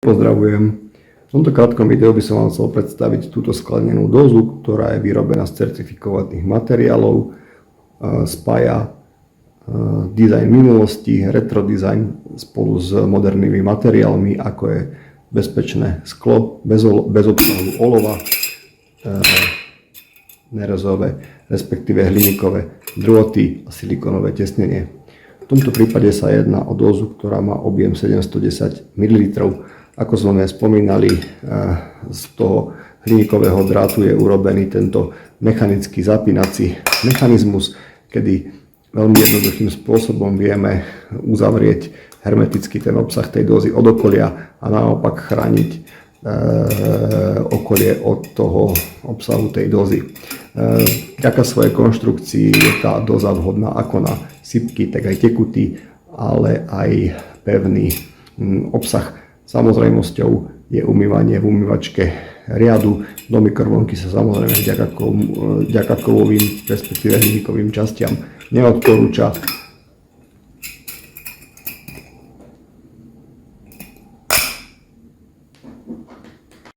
Pozdravujem. V tomto krátkom videu by som vám chcel predstaviť túto sklenenú dozu, ktorá je vyrobená z certifikovaných materiálov. Spája dizajn minulosti, retro dizajn spolu s modernými materiálmi, ako je bezpečné sklo, bez obsahu olova, nerezové, respektíve hliníkové drôty a silikonové tesnenie. V tomto prípade sa jedná o dozu, ktorá má objem 710 ml. Ako sme spomínali, z toho hliníkového drátu je urobený tento mechanický zapínací mechanizmus, kedy veľmi jednoduchým spôsobom vieme uzavrieť hermeticky ten obsah tej dozy od okolia a naopak chrániť okolie od toho obsahu tej dozy. Vďaka svojej konštrukcii je tá doza vhodná ako na sypky, tak aj tekutý, ale aj pevný obsah. Samozrejmosťou je umývanie v umývačke riadu. Do mikrovlnky sa samozrejme vďaka kovovým, respektíve hliníkovým častiam neodporúča.